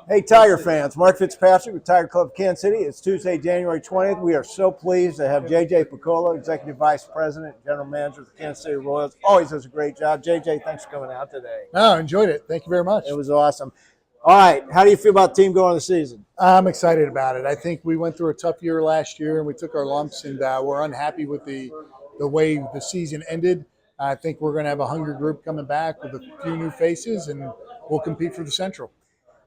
Hey, Tiger fans. Mark Fitzpatrick with Tiger Club Kansas City. It's Tuesday, January 20th. We are so pleased to have J.J. Picollo, Executive Vice President, General Manager of the Kansas City Royals. Always does a great job. J.J., thanks for coming out today. No, enjoyed it. Thank you very much. It was awesome. All right, how do you feel about the team going the season? I'm excited about it. I think we went through a tough year last year, and we took our lumps, and we're unhappy with the way the season ended. I think we're going to have a hungry group coming back with a few new faces, and we'll compete for the Central.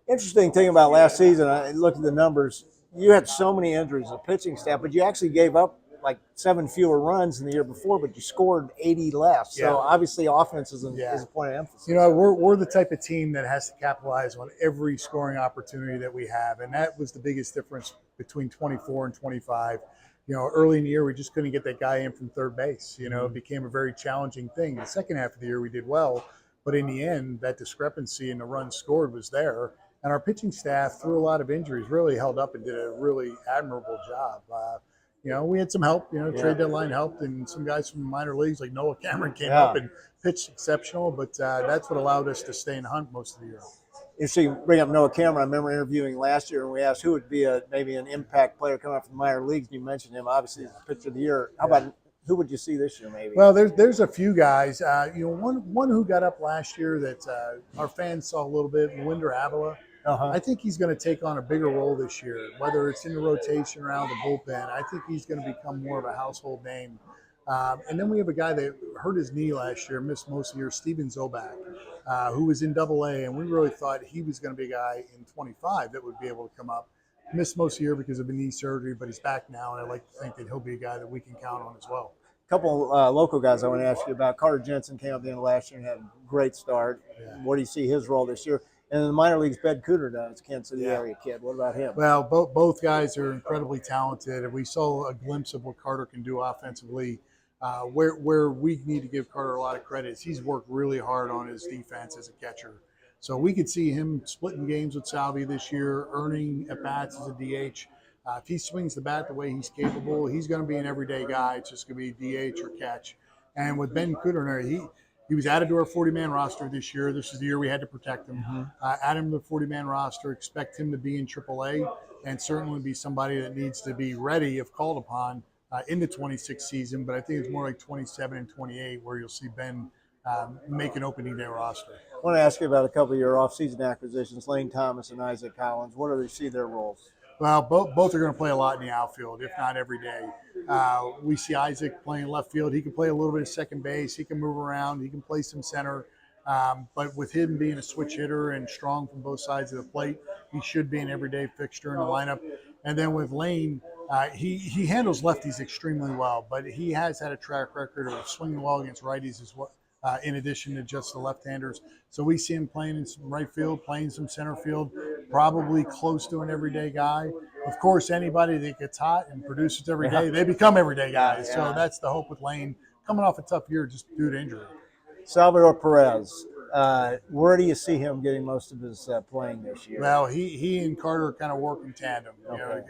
Interesting thing about last season, I looked at the numbers. You had so many injuries, the pitching staff, but you actually gave up like 7 fewer runs than the year before, but you scored 80 less. So obviously offense is a point of emphasis. You know, we're the type of team that has to capitalize on every scoring opportunity that we have, and that was the biggest difference between 24 and 25. You know, early in the year, we just couldn't get that guy in from third base. You know, it became a very challenging thing. The second half of the year, we did well, but in the end, that discrepancy in the runs scored was there. And our pitching staff, through a lot of injuries, really held up and did a really admirable job. You know, we had some help. You know, trade deadline helped, and some guys from the minor leagues like Noah Cameron came up and pitched exceptional. But that's what allowed us to stay in the hunt most of the year. Interesting you bring up Noah Cameron. I remember interviewing last year, and we asked who would be maybe an impact player coming up from the minor leagues, and you mentioned him. Obviously, he's the pitcher of the year. How about who would you see this year, maybe? Well, there's a few guys. You know, one who got up last year that our fans saw a little bit, Winder Avila. I think he's going to take on a bigger role this year, whether it's in the rotation or out of the bullpen. I think he's going to become more of a household name. And then we have a guy that hurt his knee last year, missed most of the year, Steven Zobak, who was in Double-A, and we really thought he was going to be a guy in 25 that would be able to come up. Missed most of the year because of a knee surgery, but he's back now, and I like to think that he'll be a guy that we can count on as well. A couple local guys I want to ask you about. Carter Jensen came up at the end of last year and had a great start. What do you see his role this year? And in the minor leagues, Ben Cooter does, Kansas City area kid. What about him? Well, both guys are incredibly talented, and we saw a glimpse of what Carter can do offensively. Where we need to give Carter a lot of credit is he's worked really hard on his defense as a catcher. So we could see him splitting games with Salvi this year, earning at-bats as a DH. If he swings the bat the way he's capable, he's going to be an everyday guy. It's just going to be DH or catch. And with Ben Cooter, he was added to our 40-man roster this year. This is the year we had to protect him. Add him to the 40-man roster, expect him to be in AAA, and certainly be somebody that needs to be ready if called upon in the 26th season. But I think it's more like 27 and 28 where you'll see Ben make an opening day roster. I want to ask you about a couple of your off-season acquisitions, Lane Thomas and Isaac Collins. What do they see their roles? Well, both are going to play a lot in the outfield, if not every day. We see Isaac playing left field. He can play a little bit of second base. He can move around. He can play some center. But with him being a switch hitter and strong from both sides of the plate, he should be an everyday fixture in the lineup. And then with Lane, he handles lefties extremely well, but he has had a track record of swinging well against righties as well. In addition to just the left-handers. So we see him playing in some right field, playing some center field, probably close to an everyday guy. Of course, anybody that gets hot and produces every day, they become everyday guys. So that's the hope with Lane, coming off a tough year just due to injury. Salvador Perez, where do you see him getting most of his playing this year? Well, he and Carter kind of work in tandem. You know,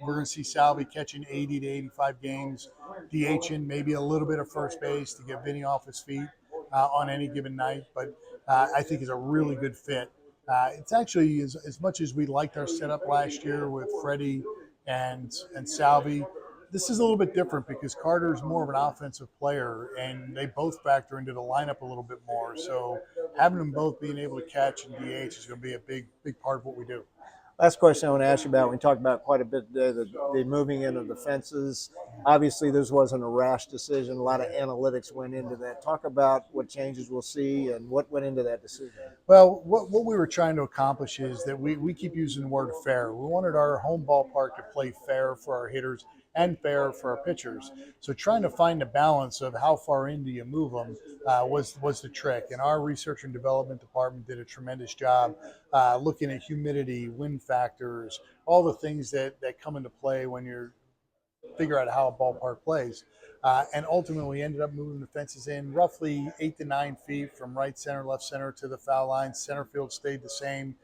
we're going to see Salvi catching 80 to 85 games, DHing maybe a little bit of first base to get Vinny off his feet on any given night. But I think is a really good fit. It's actually as much as we liked our setup last year with Freddie and Salvi. This is a little bit different because Carter's more of an offensive player, and they both factor into the lineup a little bit more. So having them both being able to catch and DH is going to be a big part of what we do. Last question I want to ask you about, we talked about quite a bit today, the moving into the fences. Obviously, this wasn't a rash decision. A lot of analytics went into that. Talk about what changes we'll see and what went into that decision. Well, what we were trying to accomplish is that we keep using the word fair. We wanted our home ballpark to play fair for our hitters and fair for our pitchers. So trying to find the balance of how far in do you move them was the trick. And our research and development department did a tremendous job looking at humidity, wind factors, all the things that come into play when you're figure out how a ballpark plays. And ultimately we ended up moving the fences in roughly 8 to 9 feet from right center, left center to the foul line. Center field stayed the same.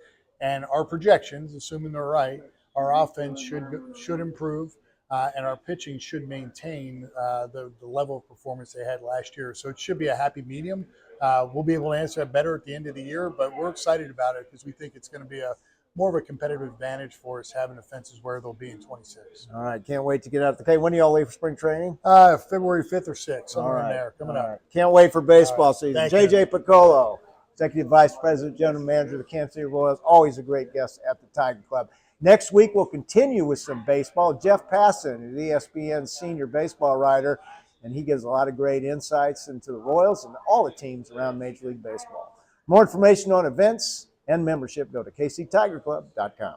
And our projections, assuming they're right, our offense should improve. And our pitching should maintain the level of performance they had last year. So it should be a happy medium. We'll be able to answer that better at the end of the year, but we're excited about it because we think it's going to be a more of a competitive advantage for us having the fences where they'll be in 26. All right, can't wait to get out the When do y'all leave for spring training? February 5th or 6th, somewhere in there, coming up. Can't wait for baseball season. Thank J.J. Picollo, Executive Vice President, General Manager of the Kansas City Royals, always a great guest at the Tiger Club. Next week, we'll continue with some baseball. Jeff Passan, ESPN's senior baseball writer, and he gives a lot of great insights into the Royals and all the teams around Major League Baseball. More information on events and membership, go to kctigerclub.com.